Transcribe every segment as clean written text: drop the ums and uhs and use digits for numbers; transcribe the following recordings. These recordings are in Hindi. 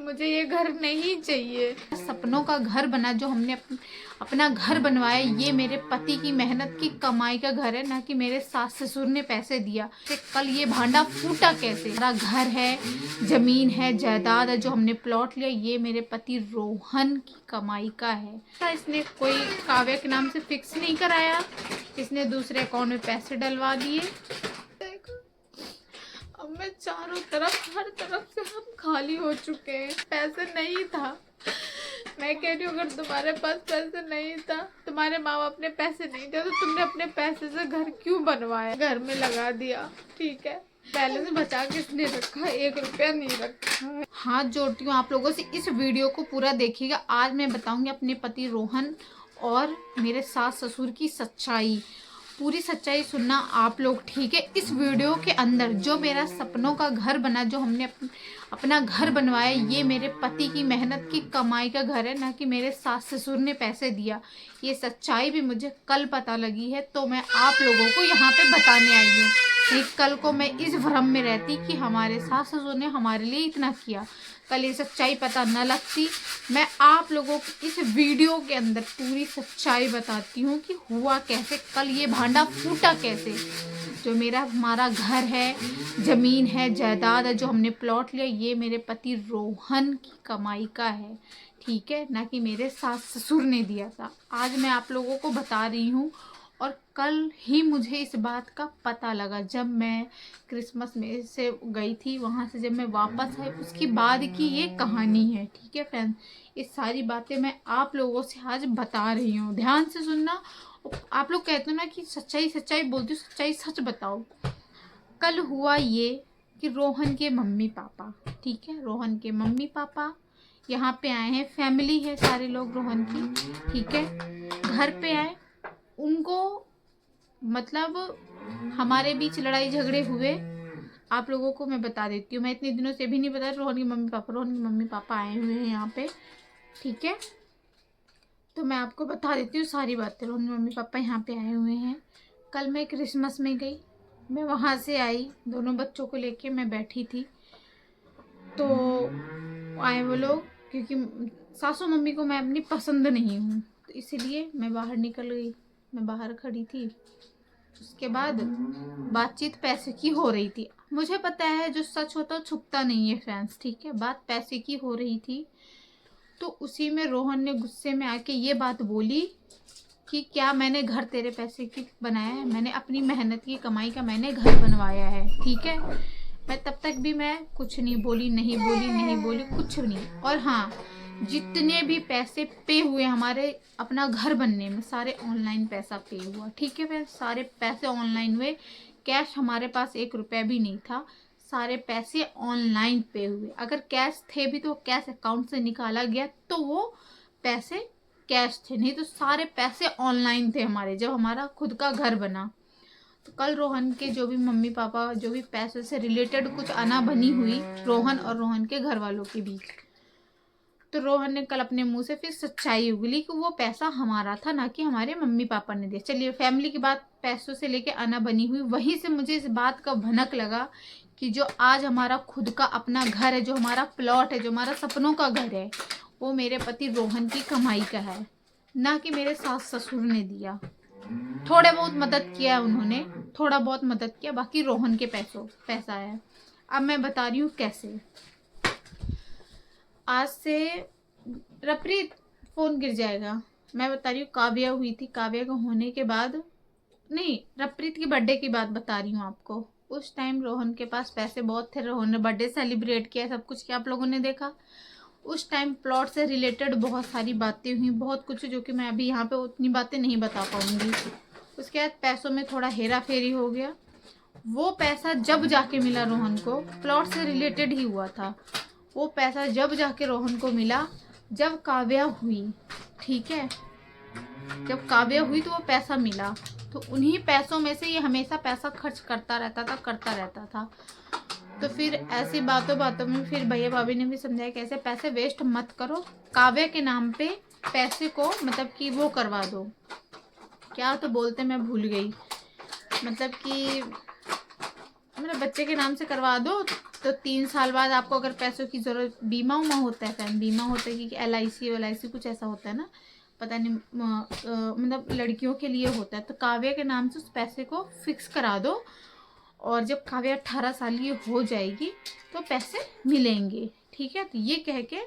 मुझे ये घर नहीं चाहिए। सपनों का घर बना, जो हमने अपना घर बनवाया, ये मेरे पति की मेहनत की कमाई का घर है, ना कि मेरे सास ससुर ने पैसे दिया। कल ये भांडा फूटा कैसे? मेरा घर है, जमीन है, जायदाद है, जो हमने प्लॉट लिया, ये मेरे पति रोहन की कमाई का है। इसने कोई काव्या के नाम से फिक्स नहीं कराया, इसने दूसरे अकाउंट में पैसे डलवा दिए। अब मैं चारों तरफ, हर तरफ से हम खाली हो चुके हैं। पैसे नहीं था, मैं कह रही हूँ, अगर तुम्हारे पास पैसे नहीं था, तुम्हारे माँ बाप ने पैसे नहीं दिया, तो तुमने अपने पैसे से घर क्यों बनवाया? घर में लगा दिया, ठीक है, बैलेंस बचा किसने रखा? 1 रुपया नहीं रखा। हाथ जोड़ती हूँ आप लोगों से, इस वीडियो को पूरा देखिएगा। आज मैं बताऊंगी अपने पति रोहन और मेरे सास ससुर की सच्चाई, पूरी सच्चाई सुनना आप लोग, ठीक है। इस वीडियो के अंदर जो मेरा सपनों का घर बना, जो हमने अपना घर बनवाया, ये मेरे पति की मेहनत की कमाई का घर है, ना कि मेरे सास ससुर ने पैसे दिया। ये सच्चाई भी मुझे कल पता लगी है, तो मैं आप लोगों को यहाँ पे बताने आई हूँ। नहीं, कल को मैं इस भ्रम में रहती कि हमारे सास ससुर ने हमारे लिए इतना किया, कल ये सच्चाई पता न लगती। मैं आप लोगों को इस वीडियो के अंदर पूरी सच्चाई बताती हूँ कि हुआ कैसे, कल ये भांडा फूटा कैसे। जो हमारा घर है, जमीन है, जायदाद है, जो हमने प्लॉट लिया, ये मेरे पति रोहन की कमाई का है, ठीक है, ना कि मेरे सास ससुर ने दिया था। आज मैं आप लोगों को बता रही हूँ, और कल ही मुझे इस बात का पता लगा, जब मैं क्रिसमस में से गई थी, वहाँ से जब मैं वापस आई, उसके बाद की ये कहानी है, ठीक है फ्रेंड्स। ये सारी बातें मैं आप लोगों से आज बता रही हूँ, ध्यान से सुनना। आप लोग कहते हो ना कि सच्चाई सच्चाई बोलती हूँ, सच्चाई सच बताओ। कल हुआ ये कि रोहन के मम्मी पापा, ठीक है, रोहन के मम्मी पापा यहाँ पे आए हैं, फैमिली है सारे लोग रोहन की, ठीक है, घर पे आए। उनको मतलब हमारे बीच लड़ाई झगड़े हुए, आप लोगों को मैं बता देती हूँ। मैं इतने दिनों से भी नहीं बताया। रोहन के मम्मी पापा आए हुए हैं यहाँ पे, ठीक है, तो मैं आपको बता देती हूँ सारी बातें। रोहन के मम्मी पापा यहाँ पे आए हुए हैं। कल मैं क्रिसमस में गई, मैं वहाँ से आई, दोनों बच्चों को लेके मैं बैठी थी, तो आए वो लोग, क्योंकि सासू मम्मी को मैं अपनी पसंद नहीं हूँ, तो इसलिए मैं बाहर निकल गई। मैं बाहर खड़ी थी, उसके बाद बातचीत पैसे की हो रही थी। मुझे पता है जो सच होता है छुपता नहीं है फ्रेंड्स, ठीक है। बात पैसे की हो रही थी, तो उसी में रोहन ने गुस्से में आके ये बात बोली कि क्या मैंने घर तेरे पैसे की बनाया है? मैंने अपनी मेहनत की कमाई का मैंने घर बनवाया है, ठीक है। मैं तब तक भी मैं कुछ नहीं बोली कुछ नहीं। और हाँ, जितने भी पैसे पे हुए हमारे अपना घर बनने में, सारे ऑनलाइन पैसा पे हुआ, ठीक है। फिर सारे पैसे ऑनलाइन हुए, कैश हमारे पास 1 रुपया भी नहीं था, सारे पैसे ऑनलाइन पे हुए। अगर कैश थे भी तो कैश अकाउंट से निकाला गया तो वो पैसे कैश थे, नहीं तो सारे पैसे ऑनलाइन थे हमारे, जब हमारा खुद का घर बना। तो कल रोहन के जो भी मम्मी पापा, जो भी पैसे से रिलेटेड कुछ अनाबनी हुई रोहन और रोहन के घर वालों के बीच, तो रोहन ने कल अपने मुंह से फिर सच्चाई उगली कि वो पैसा हमारा था, ना कि हमारे मम्मी पापा ने दिया। चलिए, फैमिली की बात पैसों से लेके अनाबनी हुई, वहीं से मुझे इस बात का भनक लगा कि जो आज हमारा खुद का अपना घर है, जो हमारा प्लॉट है, जो हमारा सपनों का घर है, वो मेरे पति रोहन की कमाई का है, ना कि मेरे सास ससुर ने दिया। थोड़े बहुत मदद किया उन्होंने, थोड़ा बहुत मदद किया, बाकी रोहन के पैसा है। अब मैं बता रही हूँ कैसे। आज से रपरीत फोन गिर जाएगा। मैं बता रही हूँ, काव्या हुई थी, काव्या का होने के बाद, नहीं, रपरीत की बर्थडे की बात बता रही हूँ आपको। उस टाइम रोहन के पास पैसे बहुत थे, रोहन ने बर्थडे सेलिब्रेट किया, सब कुछ किया, आप लोगों ने देखा। उस टाइम प्लॉट से रिलेटेड बहुत सारी बातें हुई, बहुत कुछ, जो कि मैं अभी यहाँ पे उतनी बातें नहीं बता पाऊंगी। उसके बाद पैसों में थोड़ा हेरा फेरी हो गया। वो पैसा जब जाके मिला रोहन को, प्लॉट से रिलेटेड ही हुआ था, वो पैसा जब जाके रोहन को मिला जब काव्या हुई, ठीक है। जब काव्या हुई तो वो पैसा मिला, तो उन्हीं पैसों में से ये हमेशा पैसा खर्च करता रहता था। तो फिर ऐसी बातों में फिर भैया भाभी ने भी समझाया कि ऐसे पैसे वेस्ट मत करो, काव्या के नाम पे पैसे को मतलब कि वो करवा दो, क्या तो बोलते मैं भूल गई, मतलब कि मेरे बच्चे के नाम से करवा दो, तो 3 साल बाद आपको अगर पैसों की ज़रूरत, बीमा उमा होता है फ्रेंड, बीमा होता है कि LIC कुछ ऐसा होता है ना, पता नहीं, मतलब लड़कियों के लिए होता है। तो काव्या के नाम से उस पैसे को फिक्स करा दो, और जब काव्या 18 साल की हो जाएगी तो पैसे मिलेंगे, ठीक है। तो ये कह के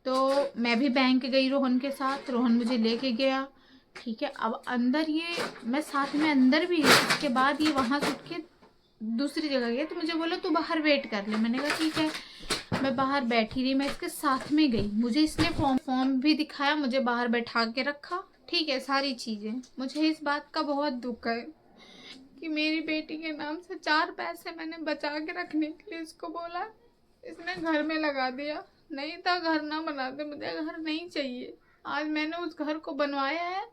तो मैं भी बैंक गई रोहन के साथ, रोहन मुझे लेके गया, ठीक है। अब अंदर ये मैं साथ में अंदर भी गई, उसके बाद ये वहाँ से उठ के दूसरी जगह गया, तो मुझे बोला तू बाहर वेट कर ले। मैंने कहा ठीक है, मैं बाहर बैठी रही, मैं इसके साथ में गई, मुझे इसने फॉर्म भी दिखाया, मुझे बाहर बैठा के रखा, ठीक है, सारी चीज़ें। मुझे इस बात का बहुत दुख है कि मेरी बेटी के नाम से 4 पैसे मैंने बचा के रखने के लिए इसको बोला, इसने घर में लगा दिया। नहीं था घर ना बनाते, मुझे घर नहीं चाहिए। आज मैंने उस घर को बनवाया है,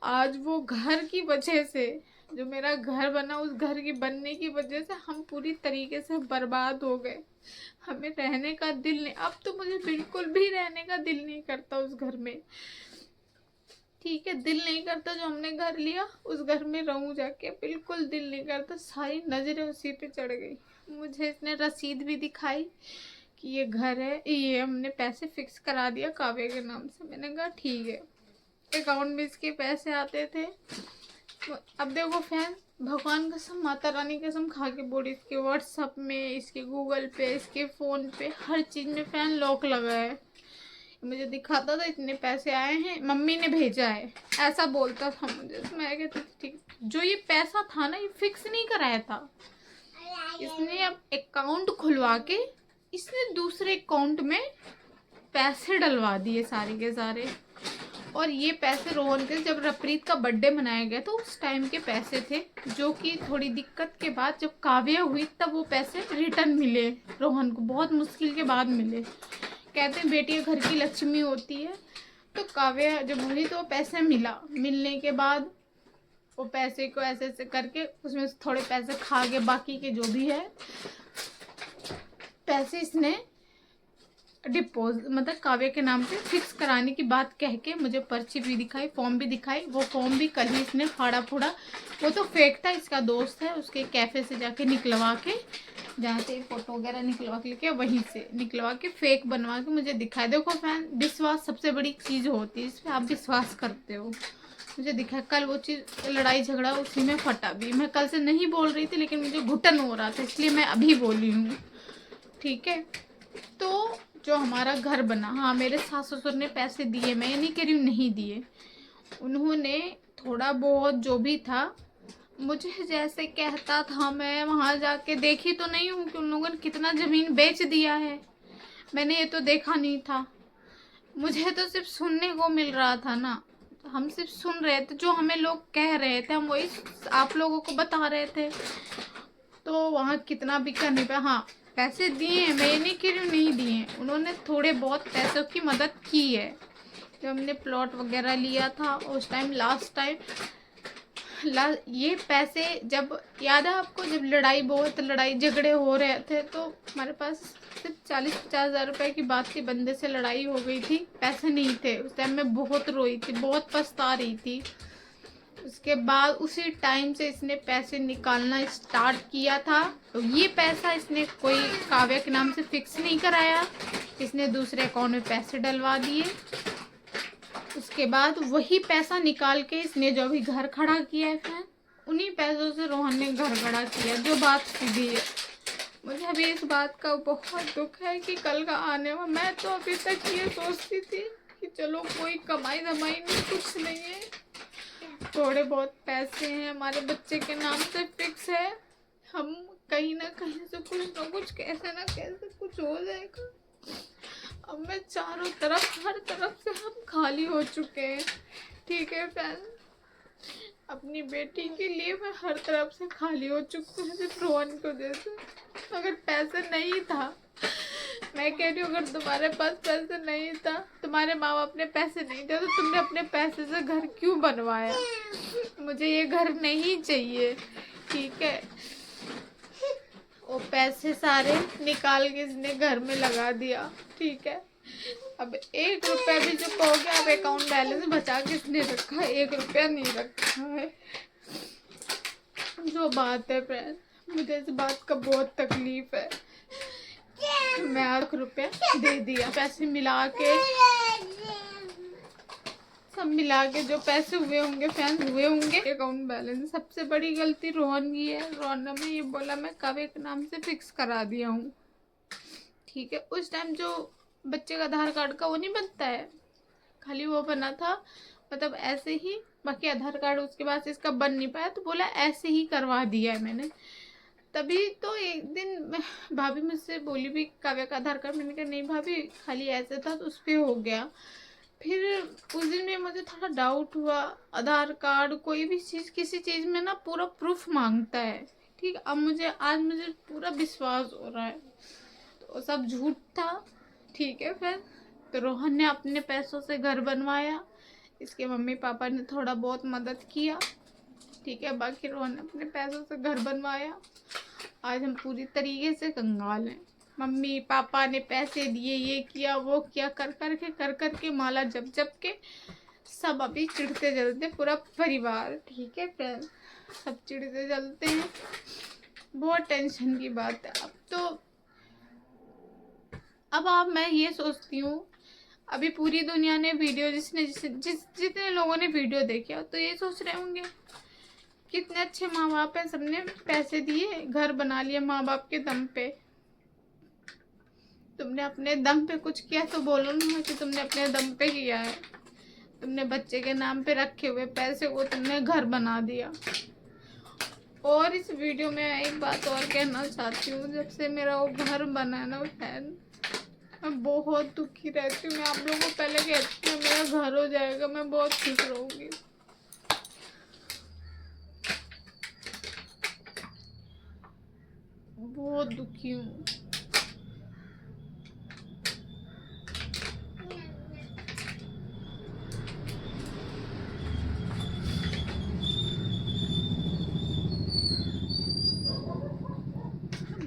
आज वो घर की वजह से, जो मेरा घर बना, उस घर की बनने की वजह से हम पूरी तरीके से बर्बाद हो गए। हमें रहने का दिल नहीं, अब तो मुझे बिल्कुल भी रहने का दिल नहीं करता उस घर में, ठीक है। दिल नहीं करता, जो हमने घर लिया उस घर में रहूं जाके, बिल्कुल दिल नहीं करता। सारी नजरें उसी पे चढ़ गई। मुझे इसने रसीद भी दिखाई कि ये घर है, ये हमने पैसे फिक्स करा दिया काव्या के नाम से। मैंने कहा ठीक है, अकाउंट में इसके पैसे आते थे। अब देखो फैन, भगवान कसम, माता रानी कसम खा के बोल, इसके व्हाट्सअप में, इसके गूगल पे, इसके फ़ोन पे, हर चीज़ में फैन लॉक लगा है। मुझे दिखाता था इतने पैसे आए हैं, मम्मी ने भेजा है, ऐसा बोलता था मुझे। मैं कहती थी ठीक। जो ये पैसा था ना, ये फिक्स नहीं कराया था इसने। अब अकाउंट खुलवा के इसने दूसरे अकाउंट में पैसे डलवा दिए सारे के सारे। और ये पैसे रोहन के, जब रप्रीत का बर्थडे मनाया गया तो उस टाइम के पैसे थे, जो कि थोड़ी दिक्कत के बाद जब काव्या हुई तब वो पैसे रिटर्न मिले रोहन को, बहुत मुश्किल के बाद मिले। कहते हैं बेटियां घर की लक्ष्मी होती है, तो काव्या जब हुई तो पैसे मिला। मिलने के बाद वो पैसे को ऐसे ऐसे करके उसमें से थोड़े पैसे खा के, बाकी के जो भी है पैसे इसने मतलब काव्या के नाम से फिक्स कराने की बात कह के मुझे पर्ची भी दिखाई, फॉर्म भी दिखाई। वो फॉर्म भी कल ही इसने फाड़ा फूड़ा, वो तो फेक था, इसका दोस्त है, उसके कैफे से जाके निकलवा के, जहाँ से फोटो वगैरह निकलवा के लेके वहीं से निकलवा के फेक बनवा के मुझे दिखाया। देखो फैन, विश्वास सबसे बड़ी चीज़ होती है, इस पर आप विश्वास करते हो। मुझे दिखा कल वो चीज़, लड़ाई झगड़ा उसी में फटा भी। मैं कल से नहीं बोल रही थी, लेकिन मुझे घुटन हो रहा था, इसलिए मैं अभी बोली हूँ, ठीक है। तो जो हमारा घर बना, हाँ मेरे सास ससुर ने पैसे दिए, मैं ये नहीं कह रही हूँ नहीं दिए, उन्होंने थोड़ा बहुत जो भी था मुझे जैसे कहता था। मैं वहाँ जाके देखी तो नहीं हूँ कि उन लोगों ने कितना ज़मीन बेच दिया है, मैंने ये तो देखा नहीं था। मुझे तो सिर्फ सुनने को मिल रहा था ना, हम सिर्फ सुन रहे थे, जो हमें लोग कह रहे थे हम वही आप लोगों को बता रहे थे। तो वहाँ कितना भी करने पे, हाँ पैसे दिए हैं, मैं ये नहीं कह रही हूँ नहीं दिए, उन्होंने थोड़े बहुत पैसों की मदद की है। जब हमने प्लॉट वगैरह लिया था उस टाइम, लास्ट टाइम ये पैसे जब याद है आपको, जब लड़ाई झगड़े हो रहे थे, तो हमारे पास सिर्फ 40-50 हज़ार रुपये की बात थी, बंदे से लड़ाई हो गई थी, पैसे नहीं थे। उस टाइम मैं बहुत रोई थी, बहुत पछता रही थी। उसके बाद उसी टाइम से इसने पैसे निकालना स्टार्ट किया था। तो ये पैसा इसने कोई काव्या के नाम से फिक्स नहीं कराया, इसने दूसरे अकाउंट में पैसे डलवा दिए। उसके बाद वही पैसा निकाल के इसने जो भी घर खड़ा किया है फिर उन्हीं पैसों से रोहन ने घर खड़ा किया, जो बात सीधी है। मुझे अभी इस बात का बहुत दुख है कि कल का आने वाला, मैं तो अभी तक ये सोचती थी कि चलो कोई कमाई धमाई नहीं, कुछ नहीं है, थोड़े बहुत पैसे हैं हमारे बच्चे के नाम से फिक्स है, हम कहीं ना कहीं से कुछ ना कुछ, कैसे ना कैसे कुछ हो जाएगा। अब मैं चारों तरफ, हर तरफ से हम खाली हो चुके हैं, ठीक है फ्रेंड। अपनी बेटी के लिए मैं हर तरफ से खाली हो चुकी हूँ, सिर्फ रोहन की वजह से। अगर पैसे नहीं था, मैं कह रही हूँ, अगर तुम्हारे पास पैसे नहीं था, तुम्हारे माँ बाप ने पैसे नहीं दिया, तो तुमने अपने पैसे से घर क्यों बनवाया? मुझे ये घर नहीं चाहिए, ठीक है। वो पैसे सारे निकाल के इसने घर में लगा दिया, ठीक है। अब 1 रुपया भी जो कहोगे आप अकाउंट बैलेंस बचा के इसने रखा है, 1 रुपया नहीं रखा है। जो बात है फ्रेंड, मुझे इस बात का बहुत तकलीफ है। मैं 8 रुपया दे दिया। पैसे मिला के, सब मिला के जो पैसे हुए होंगे फैन हुए होंगे अकाउंट बैलेंस। सबसे बड़ी गलती रोहन की है। रोहन ने ये बोला मैं काव्य के नाम से फिक्स करा दिया हूँ, ठीक है। उस टाइम जो बच्चे का आधार कार्ड का वो नहीं बनता है, खाली वो बना था, मतलब ऐसे ही, बाकी आधार कार्ड उसके बाद इसका बन नहीं पाया, तो बोला ऐसे ही करवा दिया है मैंने। तभी तो एक दिन भाभी मुझसे बोली भी काव्या का आधार कार्ड, मैंने कहा नहीं भाभी खाली ऐसे था तो उस पर हो गया। फिर उस दिन में मुझे थोड़ा डाउट हुआ, आधार कार्ड कोई भी चीज़ किसी चीज़ में ना पूरा प्रूफ मांगता है, ठीक। अब मुझे आज मुझे पूरा विश्वास हो रहा है तो सब झूठ था, ठीक है। फिर तो रोहन ने अपने पैसों से घर बनवाया, इसके मम्मी पापा ने थोड़ा बहुत मदद किया, ठीक है। बाकी रोहन ने अपने पैसों से घर बनवाया। आज हम पूरी तरीके से कंगाल हैं। मम्मी पापा ने पैसे दिए, ये किया वो किया, कर करके माला जप के सब अभी चिढ़ते जलते, पूरा परिवार, ठीक है फ्रेंड, सब चिढ़ते जलते हैं। बहुत टेंशन की बात है। अब मैं ये सोचती हूँ, अभी पूरी दुनिया ने वीडियो जितने लोगों ने वीडियो देखा तो ये सोच रहे होंगे कितने अच्छे माँ बाप हैं, सबने पैसे दिए, घर बना लिया माँ बाप के दम पे। तुमने अपने दम पे कुछ किया तो बोलो ना कि तुमने अपने दम पे किया है। तुमने बच्चे के नाम पे रखे हुए पैसे को तुमने घर बना दिया। और इस वीडियो में एक बात और कहना चाहती हूँ, जब से मेरा वो घर बना है ना बहन, मैं बहुत दुखी रहती हूँ। मैं आप लोगों को पहले कहती हूँ मेरा घर हो जाएगा मैं बहुत खुश रहूँगी। बहुत दुखी हूँ।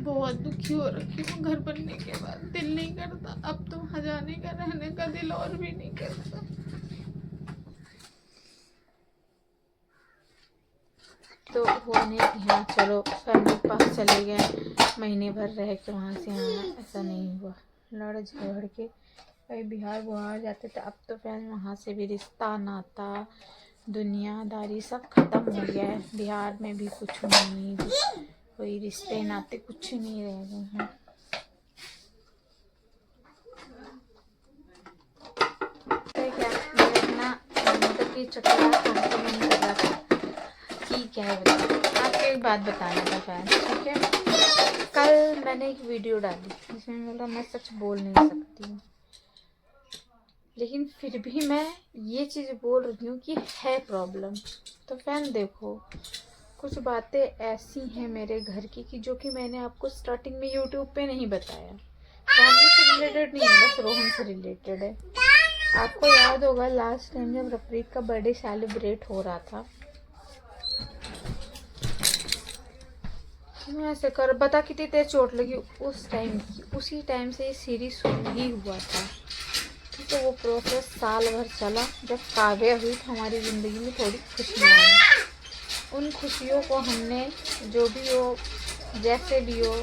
बहुत दुखी हो रखी हूँ घर बनने के बाद। दिल नहीं करता अब तो वहाँ जाने का, रहने का दिल और भी नहीं करता। तो वो नहीं कि हाँ चलो फैमिली के पास चले गए, महीने भर रह के वहाँ से आना, ऐसा नहीं हुआ। लड़ झगड़ के कहीं बिहार बुहार जाते थे। अब तो फैन वहाँ से भी रिश्ता नाता दुनियादारी सब खत्म हो गया है। बिहार में भी कुछ नहीं, कोई रिश्ते नाते कुछ नहीं रह गए हैं। क्या मैं इतना मतलब कि चक्कर हमको मन कर रहा था कि क्या है बताओ। आपको एक बात बताना था फैन, ठीक है। कल मैंने एक वीडियो डाली जिसमें बोला मैं सच बोल नहीं सकती हूँ, लेकिन फिर भी मैं ये चीज़ बोल रही हूँ कि है प्रॉब्लम। तो फैन देखो, कुछ बातें ऐसी हैं मेरे घर की कि जो कि मैंने आपको स्टार्टिंग में यूट्यूब पे नहीं बताया। फैमिली से रिलेटेड नहीं है, बस रोहन से रिलेटेड है। आपको याद होगा लास्ट टाइम जब रफरीत का बर्थडे सेलिब्रेट हो रहा था, मैं ऐसे कर बता कितनी तेज चोट लगी उस टाइम की। उसी टाइम से ये सीरीज शुरू ही हुआ था, ठीक है। वो प्रोसेस साल भर चला। जब काव्या हुई तो हमारी ज़िंदगी में थोड़ी खुशियाँ आई। उन खुशियों को हमने जो भी हो जैसे भी हो,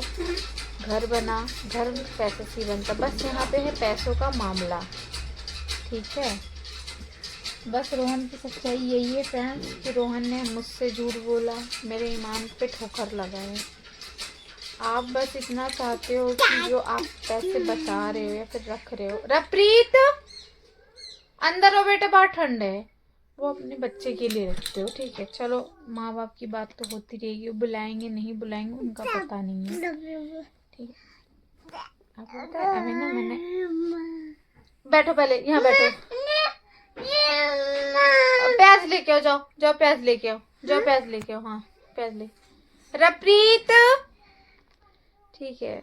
घर बना, घर पैसे से बनता, बस यहाँ पे है पैसों का मामला, ठीक है। बस रोहन की सच्चाई यही है फ्रेंड्स कि रोहन ने मुझसे झूठ बोला, मेरे ईमान पे ठोकर लगाए। आप बस इतना चाहते हो कि जो आप पैसे बचा रहे हो या फिर रख रहे हो, रप्रीत अंदर हो बेटा, बाहर ठंड है, वो अपने बच्चे के लिए रखते हो, ठीक है। चलो माँ बाप की बात तो होती रहेगी, वो बुलाएंगे नहीं बुलाएंगे उनका पता नहीं है, ठीक है। आप अभी ना मैंने बैठो, पहले यहाँ बैठो, प्याज लेके आओ, जाओ जाओ प्याज लेके आओ, जाओ प्याज लेके आओ, हाँ प्याज ले रप्रीत, ठीक है।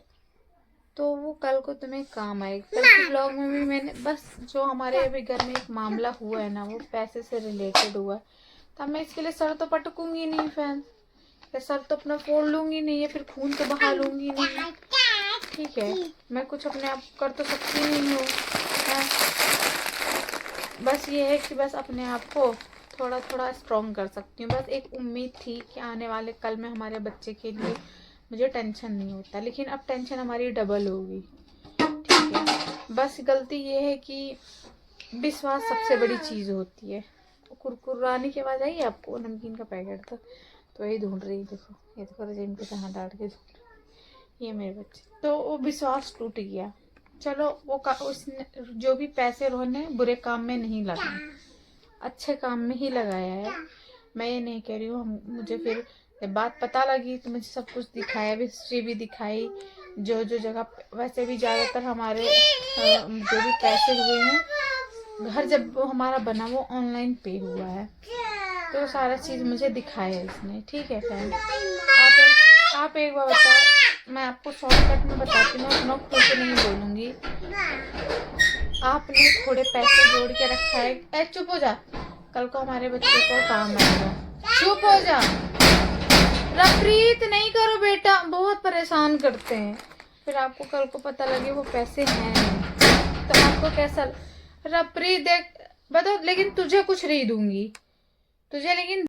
तो वो कल को तुम्हें काम आएगा। कल के ब्लॉग में भी मैंने बस जो हमारे अभी घर में एक मामला हुआ है ना, वो पैसे से रिलेटेड हुआ है, तो मैं इसके लिए सर तो पटकूंगी नहीं फैन, या सर तो अपना फोड़ लूंगी नहीं, या फिर खून तो बहा लूंगी नहीं, ठीक है। मैं कुछ अपने आप कर तो सकती नहीं हूँ। बस ये है कि बस अपने आप को थोड़ा थोड़ा स्ट्रॉन्ग कर सकती हूँ। बस एक उम्मीद थी कि आने वाले कल में हमारे बच्चे के लिए मुझे टेंशन नहीं होता, लेकिन अब टेंशन हमारी डबल होगी। बस गलती ये है कि विश्वास सबसे बड़ी चीज़ होती है। कुरकुराने की आवाज़ आई आपको? नमकीन का पैकेट था तो वही ढूंढ रही। देखो ये देखो रजीम को जहाँ डाल के ढूंढ रही। ये मेरे बच्चे, तो वो विश्वास टूट गया। चलो वो उसने जो भी पैसे उन्होंने बुरे काम में नहीं लगाए, अच्छे काम में ही लगाया है। मैं ये नहीं कह रही हूँ। मुझे फिर जब बात पता लगी तो मुझे सब कुछ दिखाया भी, हिस्ट्री भी दिखाई, जो जो जगह। वैसे भी ज़्यादातर हमारे जो भी पैसे हुए हैं, घर जब वो हमारा बना वो ऑनलाइन पे हुआ है, तो सारा चीज़ मुझे दिखाया इसने। ठीक है फ्रेंड, आप एक बार बताओ, मैं आपको शॉर्टकट में बताती हूँ, उतना खुल के नहीं बोलूँगी। आपने थोड़े पैसे जोड़ के रखा है, ए चुप हो जा, कल को हमारे बच्चे को काम आएगा। चुप हो जा, रफरीत नहीं करो बेटा, बहुत परेशान करते हैं। फिर आपको कल को पता लगे वो पैसे हैं तो आपको कैसा। रफरीत देख बताओ, लेकिन तुझे कुछ नहीं दूंगी तुझे, लेकिन